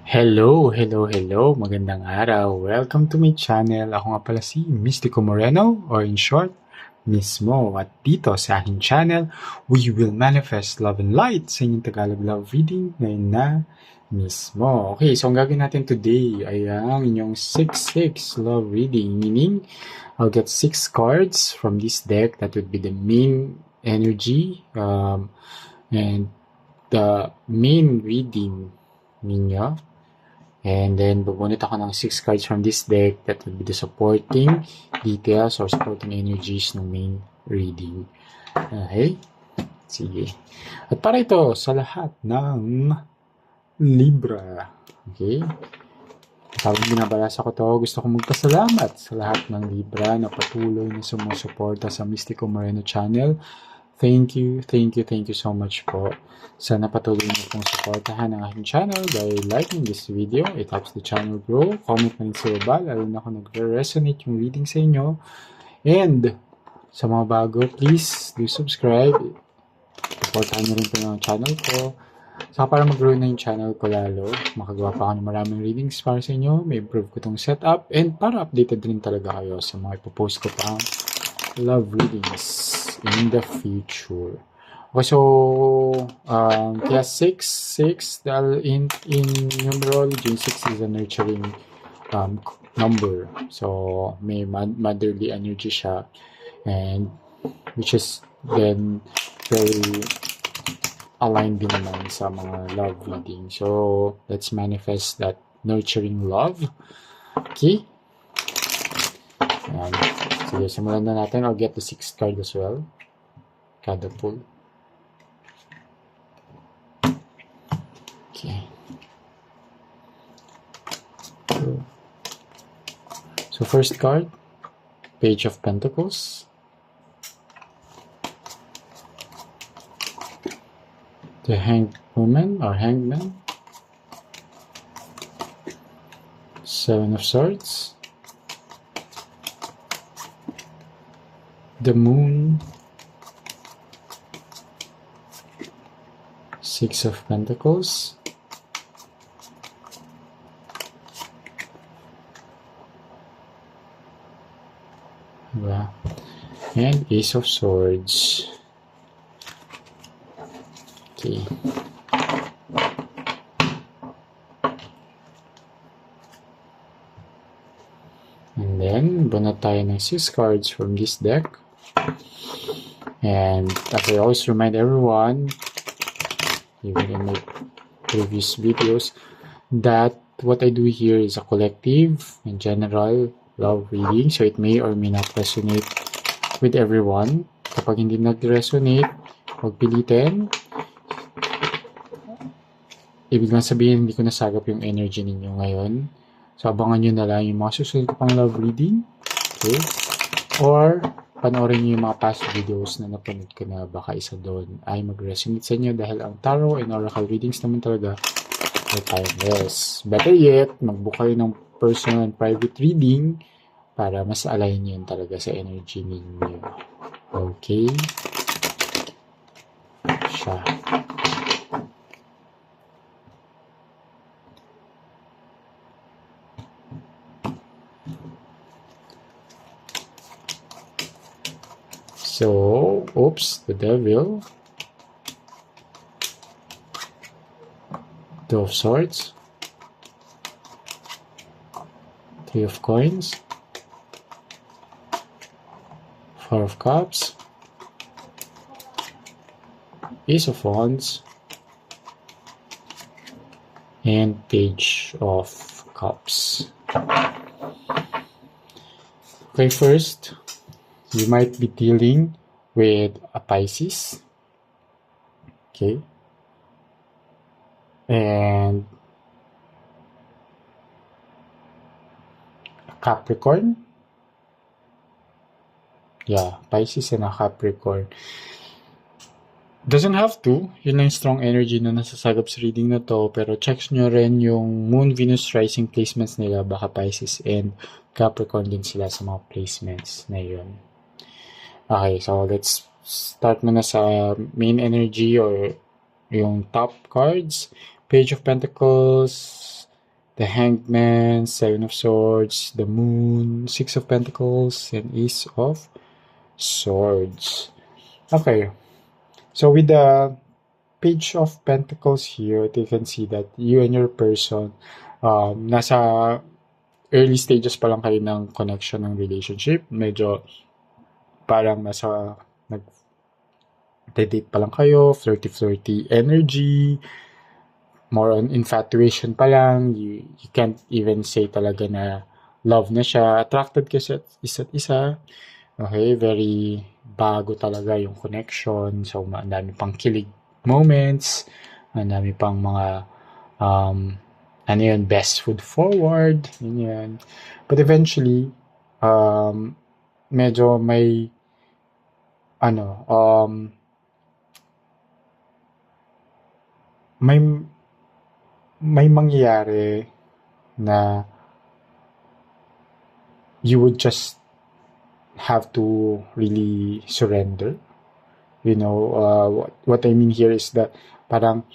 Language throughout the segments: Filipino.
Hello. Magandang araw. Welcome to my channel. Ako nga pala si Mystico Moreno or in short, Mismo. At dito sa aking channel, we will manifest love and light sa inyong Tagalog love reading ngayon na mismo. Okay, so ang gagawin natin today ay ang inyong 6-6 love reading. Meaning, I'll get 6 cards from this deck. That would be the main energy and the main reading ninyo. And then, bubunot ako ng 6 cards from this deck that would be the supporting details or supporting energies ng main reading. Okay? Sige. At para ito sa lahat ng Libra. Okay? Habang binabalasa ko to, gusto kong magpasalamat sa lahat ng Libra na patuloy na sumusuporta sa Mystico Moreno channel. Thank you so much po. Sana patuloy niyo pong supportahan ang aking channel by liking this video. It helps the channel grow. Comment na rin sa iba, lalo na kung nagre-resonate yung reading sa inyo. And sa mga bago, please do subscribe. Supportahan niyo rin po yung channel ko. Saka para mag-grow na yung channel ko lalo, makagawa pa ako ng maraming readings para sa inyo. May improve ko tong setup. And para updated rin talaga kayo sa mga ipopost ko pa love readings in the future. Okay, so kaya 6 dahil in numerology, 6 is a nurturing number. So may motherly energy siya, and which is then very aligned din naman sa mga love reading. So let's manifest that nurturing love. Okay. Ayan. Sige, simulan na natin. I'll get the 6 card as well. Kada pull. Okay. So first card, Page of Pentacles. The Hanged Woman or Hangman. 7 of Swords. The Moon, 6 of Pentacles, diba? And Ace of Swords. Okay. And then, bunot tayo ng 6 cards from this deck. And as I always remind everyone, even in my previous videos, that what I do here is a collective and general love reading. So it may or may not resonate with everyone. Kapag hindi nag-resonate, huwag pilitin. Ibig lang sabihin, hindi ko nasagap yung energy ninyo ngayon. So abangan nyo na lang yung mga susunod ko pang love reading. Okay? Or panoorin niyo yung mga past videos na napanood ko na baka isa doon ay mag-resonate sa inyo dahil ang tarot and oracle readings naman talaga ay timeless. Better yet, mag-book kayo ng personal and private reading para mas align yun talaga sa energy ninyo. Okay? Siya. So, oops, the Devil, 2 of Swords, 3 of Coins, 4 of Cups, Ace of Wands, and Page of Cups. Okay, first, you might be dealing with a Pisces. Okay. And a Capricorn. Yeah, Pisces and a Capricorn. Doesn't have to. Yun lang yung strong energy na nasasagap sa reading na to. Pero checks nyo rin yung Moon, Venus, Rising placements nila. Baka Pisces and Capricorn din sila sa mga placements na yun. Okay, so let's start muna sa main energy or yung top cards. Page of Pentacles, the Hangman, Seven of Swords, the Moon, Six of Pentacles, and Ace of Swords. Okay, so with the Page of Pentacles here, you can see that you and your person, nasa early stages pa lang kayo ng connection ng relationship. Medyo parang nasa nag-date pa lang kayo, flirty-flirty energy, more on infatuation pa lang. You can't even say talaga na love na siya. Attracted ka sa isa't isa. Okay, very bago talaga yung connection. So, ang dami pang kilig moments, ang dami pang mga ano yun, best foot forward, yun. But eventually, medyo may may mangyayari na you would just have to really surrender. You know, what I mean here is that parang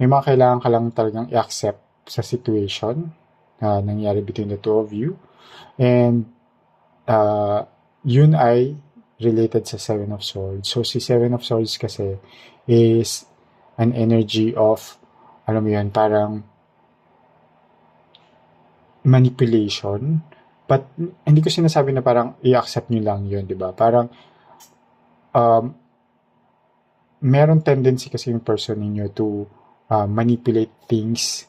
may mga kailangan ka lang talagang i-accept sa situation na nangyari between the two of you. And yun ay related sa Seven of Swords. So, si Seven of Swords kasi is an energy of, alam mo yun, parang manipulation. But, hindi ko sinasabi na parang i-accept nyo lang yun, di ba? Parang, meron tendency kasi yung person ninyo to manipulate things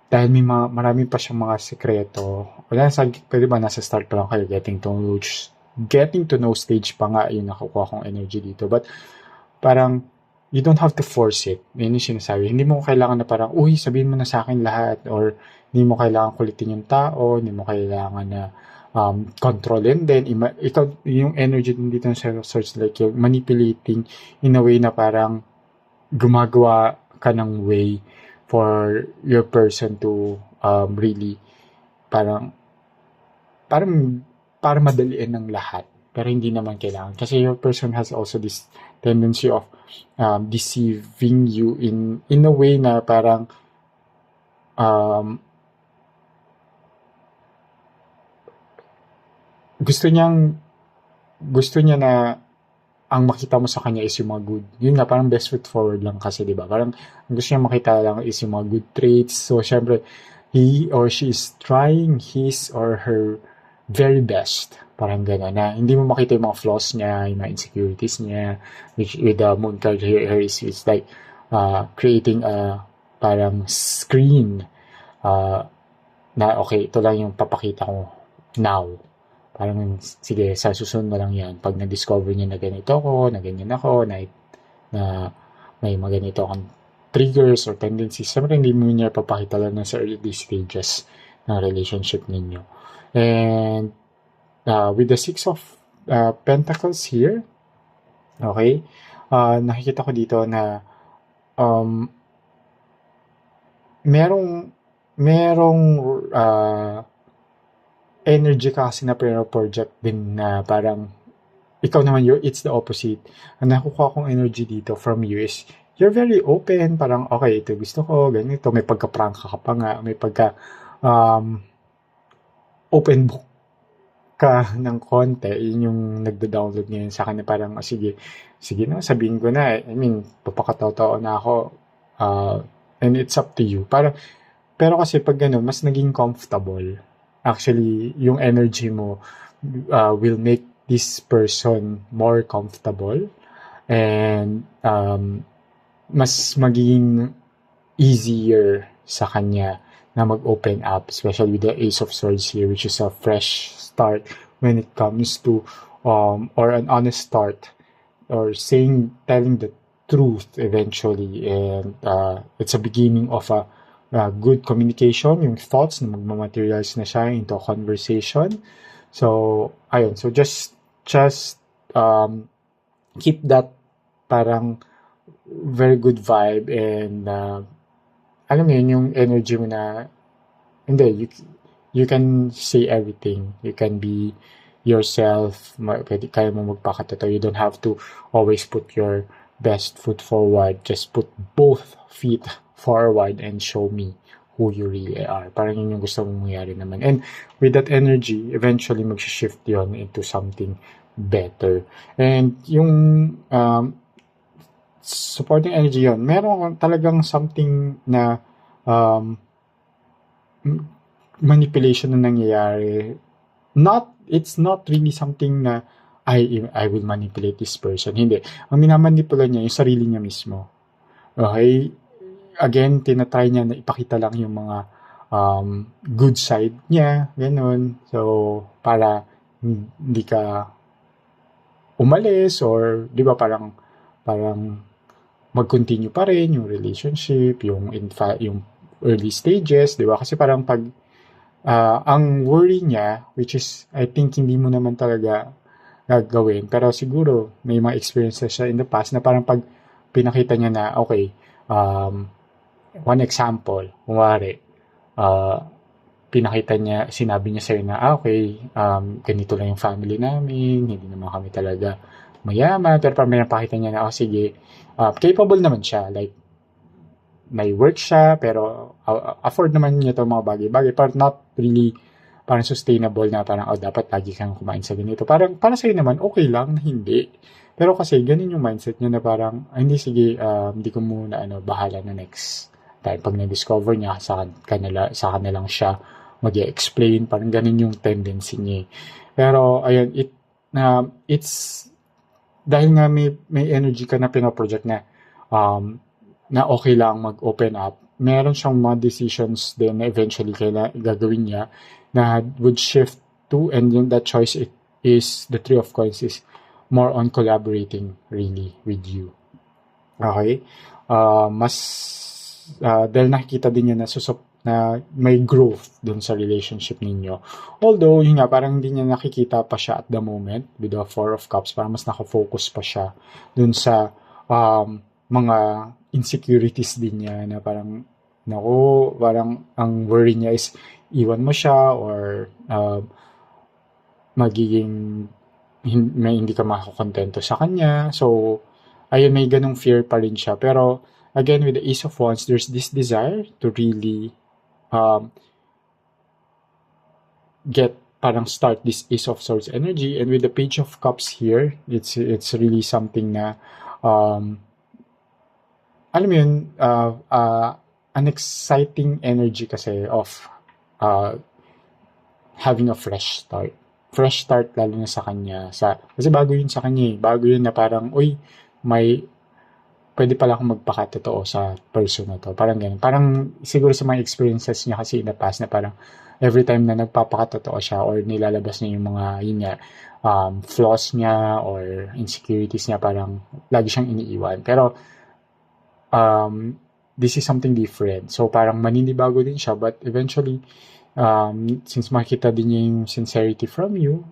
dahil may marami pa siyang mga sekreto. Pwede ba nasa start pa lang kayo, getting to know stage pa nga yung nakukuha kong energy dito. But parang you don't have to force it. Yun yung sinasabi. Hindi mo kailangan na parang, uy, sabihin mo na sa akin lahat, or hindi mo kailangan kulitin yung tao, hindi mo kailangan na controlin din. Ikaw, yung energy din dito sa search, like you're manipulating in a way na parang gumagawa ka ng way for your person to really parang para madaliin ng lahat. Pero hindi naman kailangan. Kasi your person has also this tendency of deceiving you in a way na parang gusto niya na ang makita mo sa kanya is yung mga good. Yun nga, parang best foot forward lang kasi, di ba? Parang gusto niya makita lang is yung mga good traits. So, syempre, he or she is trying his or her very best. Parang gano'n na hindi mo makita yung mga flaws niya, yung mga insecurities niya. Which, with the moon card here is like creating a parang screen na okay, ito lang yung papakita ko now. Parang, sige, sa susunod na lang yan. Pag na-discover niya na ganito ako, na ganyan ako, na may mga ganito akong triggers or tendencies, siyempre hindi mo niya papakita lang sa early stages ng relationship ninyo. And with the Six of Pentacles here, okay, nakikita ko dito na merong energy kasi na project din na parang ikaw naman, it's the opposite. Ang nakukuha kong energy dito from you is you're very open, parang okay, ito gusto ko, ganito, may pagka-prank ka pa nga, may pagka open book ka ng konti, yun yung nagda-download ngayon sa akin na parang, sige na, sabihin ko na, I mean, papakatotoo na ako, and it's up to you. Pero kasi pag gano'n, mas naging comfortable. Actually, yung energy mo will make this person more comfortable and mas magiging easier sa kanya na mag-open up, especially with the Ace of Swords here, which is a fresh start when it comes to or an honest start or telling the truth eventually, and it's a beginning of a good communication, yung thoughts na magmamaterialize na siya into a conversation. So, ayun. So, just keep that parang very good vibe and alam mo yun, yung energy mo na hindi, you can say everything. You can be yourself. Pwede, kaya mo magpakatotoo. You don't have to always put your best foot forward. Just put both feet forward and show me who you really are. Parang yun yung gusto mong mangyari naman. And with that energy, eventually mag-shift yon into something better. And yung supporting energy yon, meron talagang something na manipulation na nangyayari. It's not really something na I will manipulate this person. Hindi. Ang minamanipula niya, yung sarili niya mismo. Okay? Again, tinatry niya na ipakita lang yung mga good side niya, ganun. So, para hindi ka umalis or, di ba, parang mag-continue pa rin yung relationship, yung early stages, di ba? Kasi parang pag ang worry niya, which is, I think, hindi mo naman talaga gagawin. Pero siguro, may mga experiences siya in the past na parang pag pinakita niya na, okay, one example, kumwari, pinakita niya, sinabi niya sa'yo na, okay, ganito lang yung family namin, hindi naman kami talaga mayaman, pero parang may napakita niya na, sige, capable naman siya, like, may work siya, pero afford naman niya itong mga bagay-bagay, but not really parang sustainable na parang, dapat lagi kang kumain sa ganito. Parang, para sa'yo naman, okay lang na hindi. Pero kasi, ganun yung mindset niya na parang, hindi, sige, hindi ko muna, bahala na next time. Pag na-discover niya, sa kanila lang siya mag-explain, parang ganun yung tendency niya. Pero, ayun, it's, dahil nga may energy ka na pinaproject na, na okay lang mag-open up, meron siyang mga decisions din na eventually gagawin niya na would shift to, and yung that choice is the Three of Coins is more on collaborating really with you. Okay? Dahil nakikita din niya na may growth dun sa relationship ninyo. Although, yun nga, parang hindi niya nakikita pa siya at the moment with the Four of Cups, parang mas nakafocus pa siya dun sa mga insecurities din niya na parang, parang ang worry niya is iwan mo siya or magiging hindi ka makakontento sa kanya. So, ayun, may ganong fear pa rin siya. Pero, again, with the Ace of Wands, there's this desire to really start this Ace of Swords energy. And with the Page of Cups here, it's really something na alam mo yun, an exciting energy kasi of having a fresh start. Fresh start lalo na sa kanya. Kasi bago yun sa kanya. Bago yun na parang, pwede pala akong magpakatotoo sa person na to. Parang ganun. Parang siguro sa mga experiences niya kasi in the past na parang every time na nagpapakatotoo siya or nilalabas niya yung mga flaws niya or insecurities niya, parang lagi siyang iniiwan. Pero this is something different. So, parang maninibago din siya. But eventually, since makita din niya yung sincerity from you,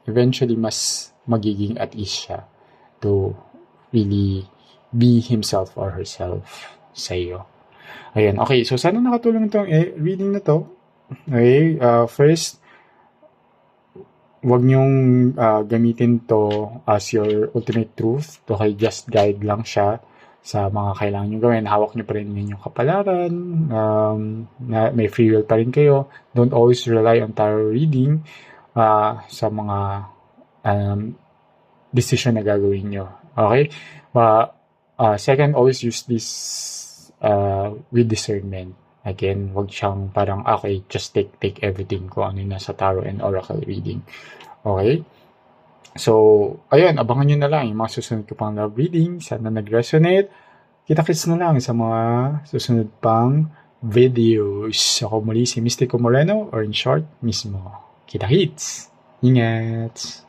eventually, mas magiging at ease siya to really be himself or herself sa iyo. Ayan. Okay. So, sana nakatulong itong reading na to. Okay. First, wag niyong gamitin to as your ultimate truth. Okay. Just guide lang siya sa mga kailangan nyo gawin. Hawak nyo pa rin yung kapalaran, na may free will pa rin kayo. Don't always rely on tarot reading sa mga decision na gagawin nyo. Okay? Second, always use this with discernment. Again, wag siyang parang, okay, just take everything ko ano yung nasa tarot and oracle reading. Okay? So, ayun, abangan nyo na lang yung mga susunod ko pang love reading. Sana nag-resonate. Kita-kits na lang sa mga susunod pang videos. Ako muli si Mystico Moreno, or in short, mismo. Kita-kits! Ingat!